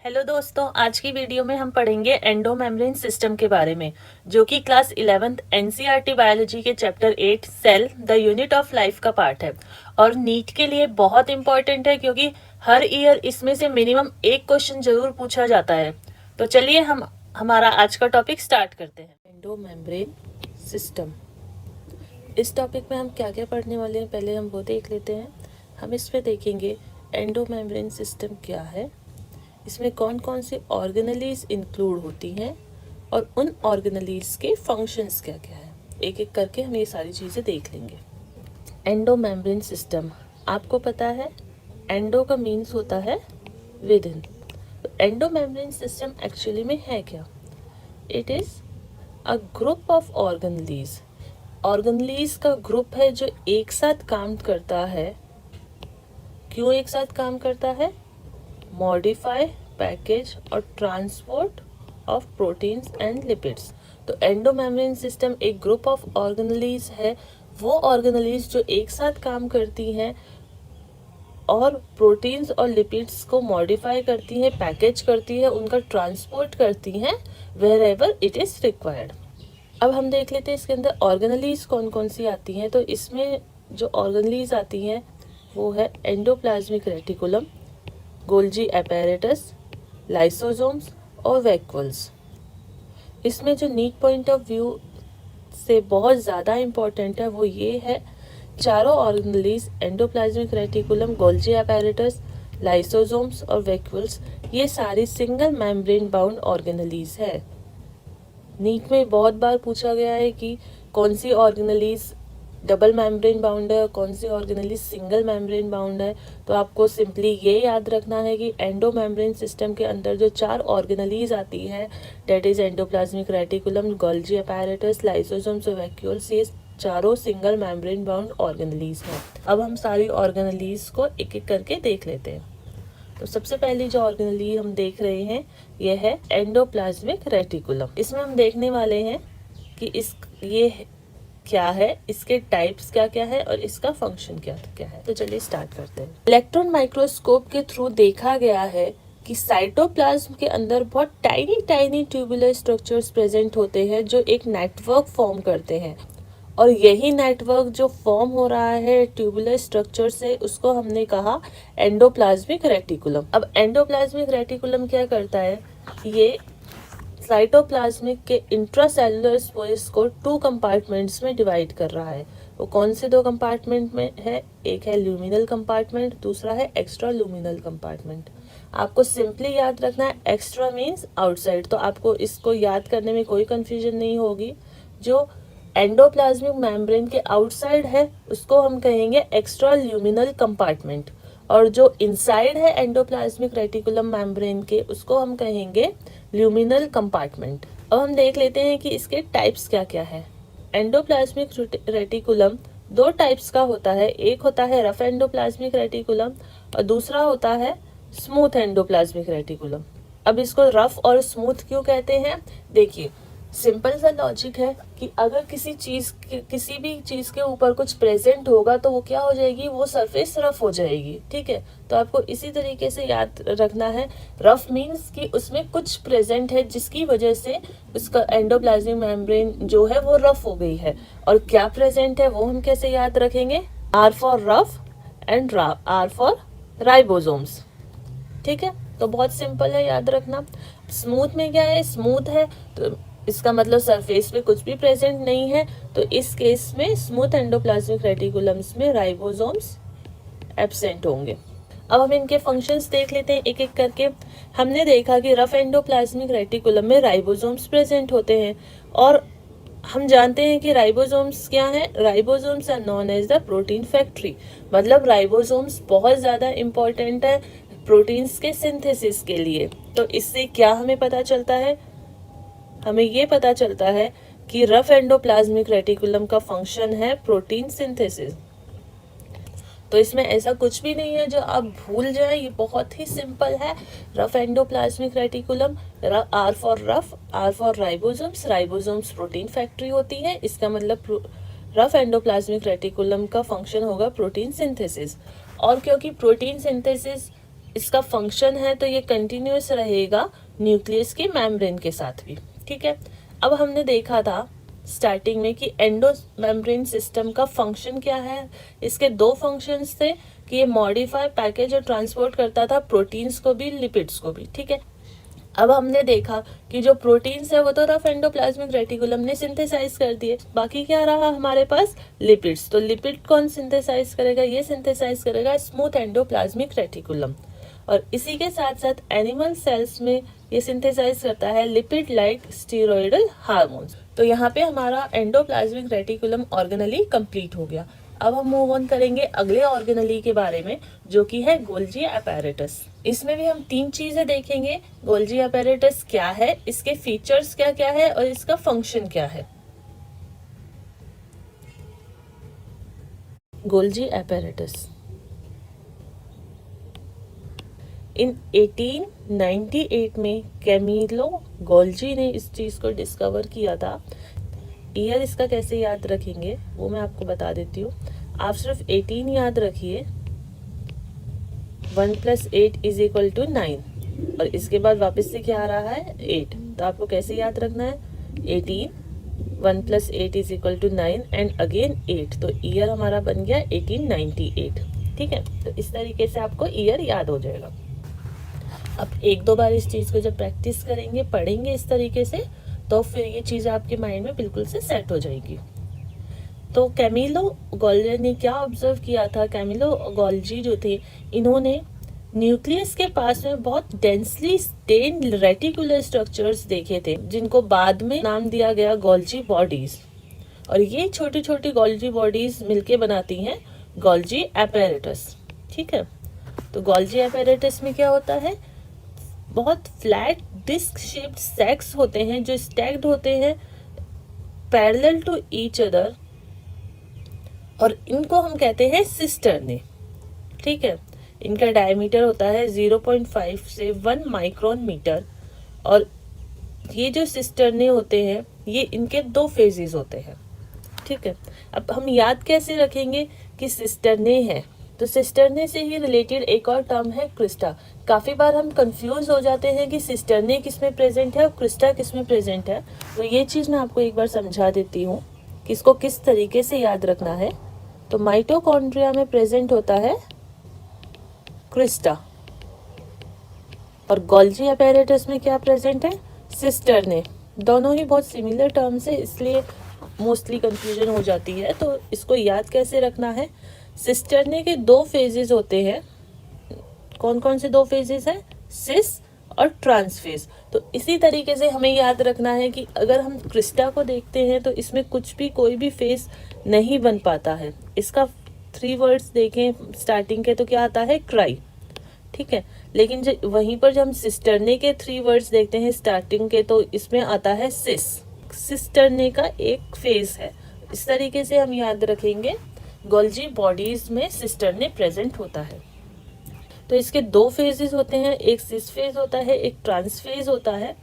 Hello दोस्तों, आज की वीडियो में हम पढ़ेंगे एंडोमेम्ब्रेन सिस्टम के बारे में, जो कि क्लास 11th एनसीईआरटी बायोलॉजी के chapter 8 cell the unit of life का पार्ट है और नीट के लिए बहुत इंपॉर्टेंट है क्योंकि हर ईयर इसमें से मिनिमम एक क्वेश्चन जरूर पूछा जाता है। तो चलिए हम हमारा आज का टॉपिक स्टार्ट करते हैं। एंडोमेम्ब्रेन सिस्टम, इस टॉपिक में हम क्या क्या पढ़ने वाले हैं पहले हम वो देख लेते हैं। हम इस पे देखेंगे एंडोमेम्ब्रेन सिस्टम क्या है, इसमें कौन कौन सी ऑर्गेनेलीज इंक्लूड होती हैं और उन ऑर्गेनेलीज के फंक्शंस क्या क्या है। एक एक करके हम ये सारी चीज़ें देख लेंगे। एंडोमेम्ब्रेन सिस्टम, आपको पता है एंडो का मीन्स होता है विद इन। तो एंडोमेम्ब्रेन सिस्टम एक्चुअली में है क्या? It is a group of organelles. Organelles का ग्रुप है जो एक साथ काम करता है। क्यों एक साथ काम करता है? मॉडिफाई, पैकेज और transport of proteins and lipids. तो एंडोमेम्ब्रेन सिस्टम एक ग्रुप ऑफ ऑर्गेनेलीज है, वो ऑर्गेनेलीज जो एक साथ काम करती हैं और प्रोटीन्स और लिपिड्स को मॉडिफाई करती हैं, पैकेज करती है, उनका ट्रांसपोर्ट करती हैं wherever it is required. अब हम देख लेते हैं इसके अंदर ऑर्गेनेलीज कौन कौन सी आती हैं। तो इसमें जो ऑर्गेनेलीज आती हैं वो है endoplasmic reticulum, Golgi apparatus, lysosomes और वैक्यूल्स। इसमें जो नीट पॉइंट ऑफ व्यू से बहुत ज़्यादा इम्पॉर्टेंट है वो ये है, चारों organelles endoplasmic reticulum, Golgi apparatus, lysosomes और वैक्यूल्स, ये सारी सिंगल मेम्ब्रेन बाउंड ऑर्गेनेलीज है। नीट में बहुत बार पूछा गया है कि कौन सी ऑर्गेनेलीज डबल मेम्ब्रेन बाउंड है, कौन सी ऑर्गेनेलीज सिंगल मेम्ब्रेन बाउंड है। तो आपको सिंपली ये याद रखना है कि एंडोमेम्ब्रेन सिस्टम के अंदर जो चार ऑर्गेनेलीज आती है, that is endoplasmic reticulum, Golgi apparatus, lysosomes और वैक्यूल्स, ये चारों सिंगल मेम्ब्रेन बाउंड ऑर्गेनेलीज हैं। अब हम सारी ऑर्गेनेलीज को एक एक करके देख लेते हैं। तो सबसे पहली जो ऑर्गेनेली हम देख रहे हैं ये है एंडोप्लाज्मिक रेटिकुलम। इसमें हम देखने वाले हैं कि ये क्या है, इसके टाइप्स क्या क्या है और इसका फंक्शन क्या क्या है। तो चलिए स्टार्ट करते हैं। इलेक्ट्रॉन माइक्रोस्कोप के थ्रू देखा गया है कि साइटोप्लाज्म के अंदर बहुत tiny tiny tubular structures present होते हैं जो एक नेटवर्क फॉर्म करते हैं, और यही नेटवर्क जो फॉर्म हो रहा है ट्यूबुलर स्ट्रक्चर से, उसको हमने कहा एंडोप्लाज्मिक रेटिकुलम। अब एंडोप्लाज्मिक रेटिकुलम क्या करता है, ये साइटोप्लाज्मिक के इंट्रासेलुलर स्पेस को 2 कंपार्टमेंट्स में डिवाइड कर रहा है। वो कौन से 2 कंपार्टमेंट में है? एक है ल्यूमिनल कंपार्टमेंट, दूसरा है एक्स्ट्रा ल्यूमिनल कंपार्टमेंट। आपको सिंपली याद रखना है एक्स्ट्रा मीन्स आउटसाइड, तो आपको इसको याद करने में कोई कंफ्यूजन नहीं होगी। जो एंडोप्लाज्मिक मेम्ब्रेन के आउटसाइड है उसको हम कहेंगे एक्स्ट्रा ल्यूमिनल कंपार्टमेंट, और जो इनसाइड है एंडोप्लाज्मिक रेटिकुलम मेम्ब्रेन के उसको हम कहेंगे ल्यूमिनल कंपार्टमेंट। अब हम देख लेते हैं कि इसके टाइप्स क्या क्या है। एंडोप्लाज्मिक रेटिकुलम 2 टाइप्स का होता है, एक होता है रफ एंडोप्लाज्मिक रेटिकुलम और दूसरा होता है स्मूथ एंडोप्लाज्मिक रेटिकुलम। अब इसको रफ और स्मूथ क्यों कहते हैं? देखिए, सिंपल सा लॉजिक है कि अगर किसी भी चीज के ऊपर कुछ प्रेजेंट होगा तो वो क्या हो जाएगी, वो सरफेस रफ हो जाएगी। ठीक है, तो आपको इसी तरीके से याद रखना है, रफ मीन्स कि उसमें कुछ प्रेजेंट है जिसकी वजह से उसका एंडोप्लाज्मिक मेम्ब्रेन जो है वो रफ हो गई है। और क्या प्रेजेंट है वो हम कैसे याद रखेंगे? R for rough and R for ribosomes. ठीक है, तो बहुत सिंपल है याद रखना। स्मूथ में क्या है, स्मूथ है तो इसका मतलब सरफेस पे कुछ भी प्रेजेंट नहीं है, तो इस केस में स्मूथ एंडोप्लाज्मिक रेटिकुलम्स में राइबोसोम्स एब्सेंट होंगे। अब हम इनके फंक्शंस देख लेते हैं एक एक करके। हमने देखा कि रफ एंडोप्लाज्मिक रेटिकुलम में राइबोसोम्स प्रेजेंट होते हैं, और हम जानते हैं कि राइबोसोम्स क्या है, ribosomes are known as the protein factory. मतलब राइबोसोम्स बहुत ज़्यादा इम्पोर्टेंट है प्रोटीन्स के सिंथेसिस के लिए। तो इससे क्या हमें पता चलता है? हमें ये पता चलता है कि रफ एंडोप्लाज्मिक रेटिकुलम का फंक्शन है प्रोटीन सिंथेसिस। तो इसमें ऐसा कुछ भी नहीं है जो आप भूल जाएं, ये बहुत ही सिंपल है। Rough endoplasmic reticulum, R for rough, R for ribosomes, ribosomes protein factory होती है, इसका मतलब रफ एंडोप्लाज्मिक रेटिकुलम का फंक्शन होगा प्रोटीन सिंथेसिस। और क्योंकि प्रोटीन सिंथेसिस इसका फंक्शन है तो ये कंटिन्यूअस रहेगा न्यूक्लियस के मेम्ब्रेन के साथ भी। ठीक है, अब हमने देखा था स्टार्टिंग में कि एंडो मेम्ब्रेन सिस्टम का फंक्शन क्या है। इसके दो फंक्शंस थे कि ये मॉडिफाई, पैकेज और ट्रांसपोर्ट करता था प्रोटीन्स को भी, लिपिड्स को भी। ठीक है, अब हमने देखा कि जो प्रोटीन्स है वो तो रफ एंडोप्लाज्मिक रेटिकुलम ने सिंथेसाइज कर दिए, बाकी क्या रहा हमारे पास, लिपिड्स। तो लिपिड कौन सिंथेसाइज करेगा, ये सिंथेसाइज करेगा स्मूथ एंडोप्लाज्मिक रेटिकुलम। और इसी के साथ साथ एनिमल सेल्स में ये सिंथेसाइज करता है लिपिड लाइक स्टीरॉयडल हार्मोन्स। तो यहाँ पे हमारा एंडोप्लाज्मिक रेटिकुलम ऑर्गेनली कंप्लीट हो गया। अब हम मूव ऑन करेंगे अगले ऑर्गेनली के बारे में, जो कि है गोल्जी अपैरेटस। इसमें भी हम तीन चीजें देखेंगे। गोल्जी अपैरेटस क्या है, इसके फीचर्स क्या क्या है और इसका फंक्शन क्या है। गोल्जी अपैरेटस इन 1898 में कैमिलो गोल्जी ने इस चीज को डिस्कवर किया था। ईयर इसका कैसे याद रखेंगे वो मैं आपको बता देती हूँ। आप सिर्फ 18 याद रखिए, 1 + 8 = 9 और इसके बाद वापस से क्या आ रहा है, 8। तो आपको कैसे याद रखना है, 18, 1 + 8 = 9 एंड अगेन 8। तो ईयर हमारा बन गया 1898। ठीक है, तो इस तरीके से आपको ईयर याद हो जाएगा। अब एक दो बार इस चीज को जब प्रैक्टिस करेंगे, पढ़ेंगे इस तरीके से, तो फिर ये चीज आपके माइंड में बिल्कुल से सेट हो जाएगी। तो कैमिलो गोल्जी ने क्या ऑब्जर्व किया था, कैमिलो गोल्जी जो थे इन्होंने न्यूक्लियस के पास में बहुत डेंसली स्टेन्ड रेटिकुलर स्ट्रक्चर्स देखे थे, जिनको बाद में नाम दिया गया गोल्जी बॉडीज। और ये छोटी छोटी गोल्जी बॉडीज मिलके बनाती हैं गोल्जी अपैरेटस। ठीक है, तो गोल्जी अपैरेटस में क्या होता है, बहुत फ्लैट डिस्क शेप्ड सैक्स होते हैं जो स्टैक्ड होते हैं पैरेलल टू ईच अदर, और इनको हम कहते हैं सिस्टर्ने। ठीक है, इनका डायमीटर होता है 0.5 से 1 माइक्रोन मीटर। और ये जो सिस्टर्ने होते हैं ये इनके दो फेजेस होते हैं। ठीक है, अब हम याद कैसे रखेंगे कि सिस्टर्ने है, तो सिस्टर्ने से ही रिलेटेड एक और टर्म है क्रिस्टा। काफी बार हम कंफ्यूज हो जाते हैं कि सिस्टर्ने किस में प्रेजेंट है और क्रिस्टा किस में प्रेजेंट है। तो ये चीज मैं आपको एक बार समझा देती हूँ कि इसको किस तरीके से याद रखना है। तो माइटोकॉन्ड्रिया में प्रेजेंट होता है क्रिस्टा और गोल्जी अपैरेटस में क्या प्रेजेंट है, सिस्टर्ने। दोनों ही बहुत सिमिलर टर्म्स है, इसलिए मोस्टली कंफ्यूजन हो जाती है। तो इसको याद कैसे रखना है, सिस्टर्ने के दो फेजेस होते हैं। कौन कौन से दो फेजेस हैं, सिस और ट्रांसफेज। तो इसी तरीके से हमें याद रखना है कि अगर हम क्रिस्टा को देखते हैं तो इसमें कुछ भी कोई भी फेस नहीं बन पाता है। इसका 3 वर्ड्स देखें स्टार्टिंग के तो क्या आता है, क्राई। ठीक है, लेकिन वहीं पर जब हम सिस्टर्ने के 3 वर्ड्स देखते हैं स्टार्टिंग के, तो इसमें आता है सिस। सिस्टर्ने का एक फेज है। इस तरीके से हम याद रखेंगे गोल्जी बॉडीज में सिस्टर्ने प्रेजेंट होता है। तो इसके दो फेजेस होते हैं, एक सिस फेज होता है, एक ट्रांस फेज होता है।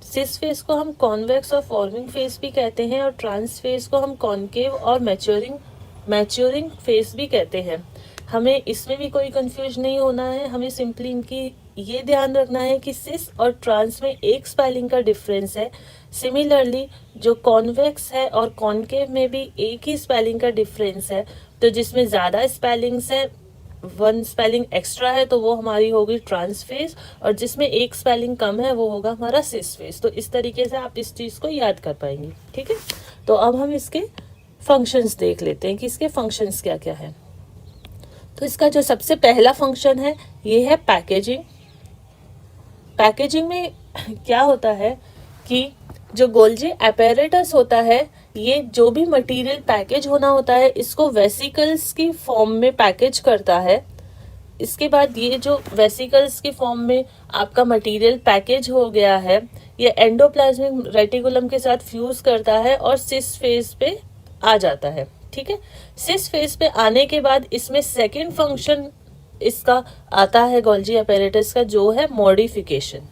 सिस फेज को हम कॉन्वेक्स और फॉर्मिंग फेज भी कहते हैं और ट्रांस फेज को हम कॉन्केव और मैच्योरिंग फेज भी कहते हैं। हमें इसमें भी कोई कंफ्यूज नहीं होना है, हमें सिंपली इनकी ये ध्यान रखना है कि सिस और ट्रांस में एक स्पेलिंग का डिफरेंस है। सिमिलरली जो कॉन्वेक्स है और कॉन्केव में भी एक ही स्पेलिंग का डिफरेंस है। तो जिसमें ज़्यादा स्पेलिंग्स है, 1 स्पेलिंग एक्स्ट्रा है, तो वो हमारी होगी ट्रांस फेज, और जिसमें एक स्पेलिंग कम है वो होगा हमारा सिस फेज। तो इस तरीके से आप इस चीज़ को याद कर पाएंगे। ठीक है, तो अब हम इसके फंक्शंस देख लेते हैं कि इसके फंक्शंस क्या क्या है। तो इसका जो सबसे पहला फंक्शन है ये है पैकेजिंग। पैकेजिंग में क्या होता है कि जो गोल्जी अपैरेटस होता है, ये जो भी मटेरियल पैकेज होना होता है इसको वेसिकल्स की फॉर्म में पैकेज करता है। इसके बाद ये जो वेसिकल्स की फॉर्म में आपका मटेरियल पैकेज हो गया है, ये एंडोप्लाज्मिक रेटिकुलम के साथ फ्यूज करता है और सिस फेज पे आ जाता है। ठीक है, सिस फेज पे आने के बाद इसमें सेकेंड फंक्शन इसका आता है गोल्जी अपैरेटस का, जो है मॉडिफिकेशन।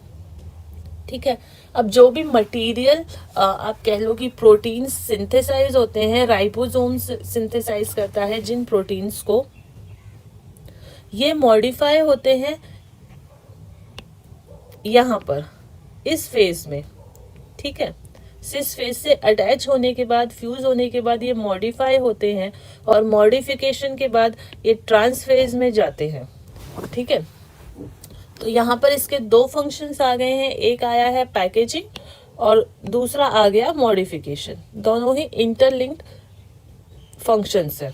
ठीक है, अब जो भी मटेरियल आप कह लो कि प्रोटीन्स सिंथेसाइज होते हैं, राइबोसोम सिंथेसाइज करता है जिन प्रोटीन्स को, ये मॉडिफाई होते हैं यहाँ पर इस फेज में, ठीक है। सिस फेज से अटैच होने के बाद, फ्यूज होने के बाद ये मॉडिफाई होते हैं और मॉडिफिकेशन के बाद ये ट्रांस फेज में जाते हैं, ठीक है। तो यहाँ पर इसके दो फंक्शंस आ गए हैं, एक आया है पैकेजिंग और दूसरा आ गया मॉडिफिकेशन। दोनों ही इंटरलिंक्ड फंक्शंस है।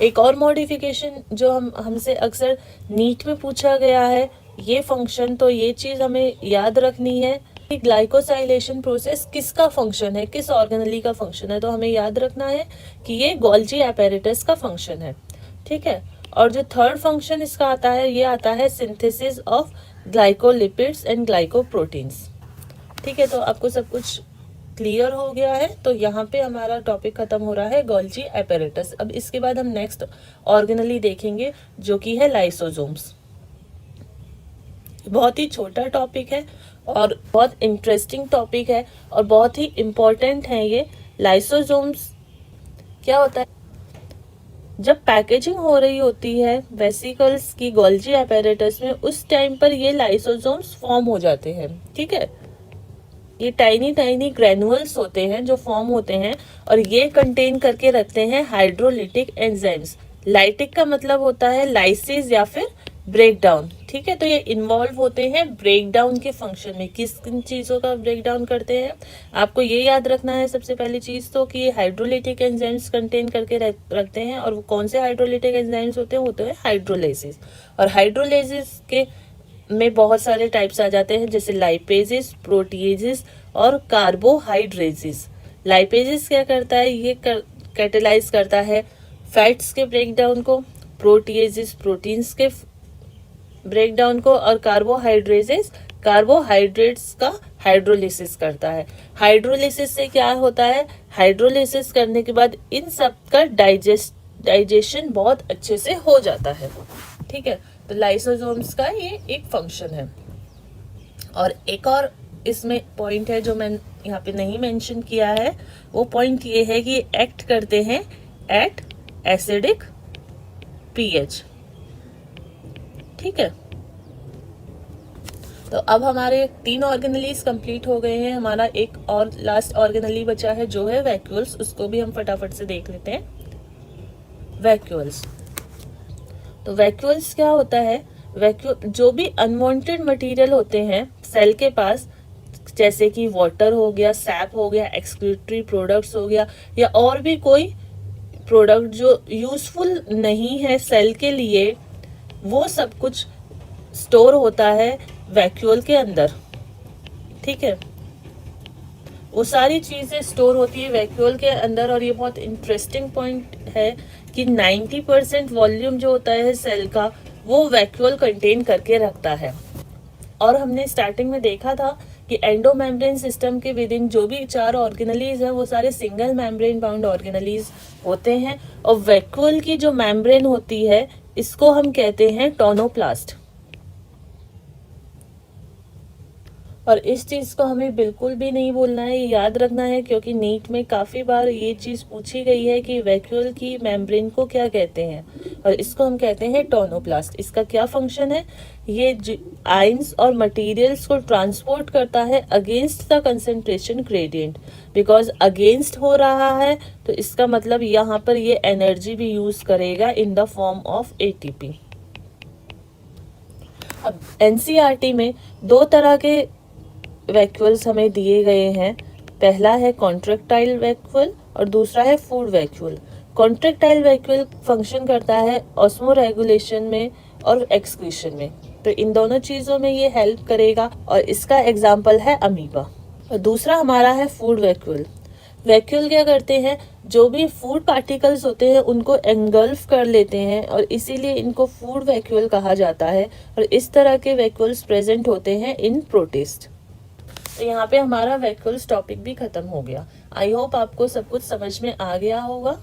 एक और मॉडिफिकेशन जो हमसे अक्सर नीट में पूछा गया है, ये फंक्शन, तो ये चीज हमें याद रखनी है कि ग्लाइकोसाइलेशन प्रोसेस किसका फंक्शन है, किस ऑर्गेनेली का फंक्शन है। तो हमें याद रखना है कि ये गोल्जी एपेरेटस का फंक्शन है, ठीक है। और जो थर्ड फंक्शन इसका आता है, ये आता है synthesis of glycolipids and glycoproteins, ठीक है। तो आपको सब कुछ क्लियर हो गया है। तो यहाँ पे हमारा टॉपिक खत्म हो रहा है गोल्जी एपेरेटस। अब इसके बाद हम नेक्स्ट ऑर्गेनेली देखेंगे जो कि है लाइसोसोम्स। बहुत ही छोटा टॉपिक है और बहुत इंटरेस्टिंग टॉपिक है और बहुत ही इम्पोर्टेंट है ये। लाइसोसोम्स क्या होता है, जब पैकेजिंग हो रही होती है वेसिकल्स की गोल्जी एपेरेटस में, उस टाइम पर ये लाइसोसोम्स फॉर्म हो जाते हैं, ठीक है। ये टाइनी टाइनी ग्रेनुअल्स होते हैं जो फॉर्म होते हैं और ये कंटेन करके रखते हैं हाइड्रोलिटिक एंजाइम्स। लाइटिक का मतलब होता है लाइसिस या फिर ब्रेक डाउन, ठीक है। तो ये इन्वॉल्व होते हैं ब्रेक डाउन के फंक्शन में। किस किन चीज़ों का ब्रेक डाउन करते हैं, आपको ये याद रखना है सबसे पहली चीज़ तो कि ये हाइड्रोलिटिक एंजाइम्स कंटेन करके रखते हैं। और वो कौन से हाइड्रोलिटिक एंजाइम्स होते हैं, होते हैं हाइड्रोलाइसिस। और हाइड्रोलाइसिस के में बहुत सारे टाइप्स आ जाते हैं, जैसे लाइपेजेस, प्रोटीएजेस और कार्बोहाइड्रेजेस। लाइपेजेस क्या करता है, ये कैटेलाइज करता है फैट्स के ब्रेकडाउन को, प्रोटीएजेस प्रोटीन्स के ब्रेकडाउन को, और कार्बोहाइड्रेजेस कार्बोहाइड्रेट्स का हाइड्रोलिसिस करता है। हाइड्रोलिसिस से क्या होता है, हाइड्रोलिसिस करने के बाद इन सब का डाइजेशन बहुत अच्छे से हो जाता है, ठीक है। तो लाइसोसोम्स का ये एक फंक्शन है। और एक और इसमें पॉइंट है जो मैं यहाँ पे नहीं मेंशन किया है, वो पॉइंट ये है कि एक्ट करते हैं एट एसिडिक पीएच, ठीक है। तो अब हमारे 3 ऑर्गेनेलीज कंप्लीट हो गए हैं। हमारा एक और लास्ट ऑर्गेनेली बचा है जो है वैक्यूल्स, उसको भी हम फटाफट से देख लेते हैं। वैक्यूल्स, तो वैक्यूल्स क्या होता है, वैक्यूल जो भी अनवांटेड मटेरियल होते हैं सेल के पास, जैसे कि वाटर हो गया, सैप हो गया, एक्सक्रीटरी प्रोडक्ट्स हो गया, या और भी कोई प्रोडक्ट जो यूजफुल नहीं है सेल के लिए, वो सब कुछ स्टोर होता है वैक्यूल के अंदर, ठीक है। वो सारी चीजें स्टोर होती है वैक्यूल के अंदर। और ये बहुत इंटरेस्टिंग पॉइंट है कि 90% वॉल्यूम जो होता है सेल का, वो वैक्यूल कंटेन करके रखता है। और हमने स्टार्टिंग में देखा था कि एंडोमेम्ब्रेन सिस्टम के विद इन जो भी 4 ऑर्गेनेलीज है वो सारे सिंगल मेम्ब्रेन बाउंड ऑर्गेनेलीज होते हैं। और वैक्यूल की जो मेम्ब्रेन होती है, इसको हम कहते हैं टोनोप्लास्ट। और इस चीज को हमें बिल्कुल भी नहीं बोलना है, याद रखना है, क्योंकि नीट में काफी बार ये चीज पूछी गई है कि वैक्यूल की मेम्ब्रेन को क्या कहते हैं, और इसको हम कहते हैं टोनोप्लास्ट। इसका क्या फंक्शन है, ये आयंस और मटेरियल्स को ट्रांसपोर्ट करता है against the concentration gradient. Because against हो रहा है तो इसका मतलब यहाँ पर ये एनर्जी भी यूज करेगा in the form of ATP. अब एनसीईआरटी में 2 तरह के वैक्यूल्स हमें दिए गए हैं। पहला है कॉन्ट्रैक्टाइल वैक्यूल और दूसरा है food vacuole. Contractile vacuole function करता है ऑस्मो रेगुलेशन में और एक्सक्रीशन में, तो इन दोनों चीजों में ये हेल्प करेगा, और इसका एग्जाम्पल है अमीबा। और दूसरा हमारा है फूड वैक्यूल। वैक्यूल क्या करते हैं, जो भी फूड पार्टिकल्स होते हैं उनको एंगल्फ कर लेते हैं, और इसीलिए इनको फूड वैक्यूल कहा जाता है। और इस तरह के वैक्यूल्स प्रेजेंट होते हैं इन प्रोटिस्ट। तो यहाँ पे हमारा वैक्यूल्स टॉपिक भी खत्म हो गया। आई होप आपको सब कुछ समझ में आ गया होगा।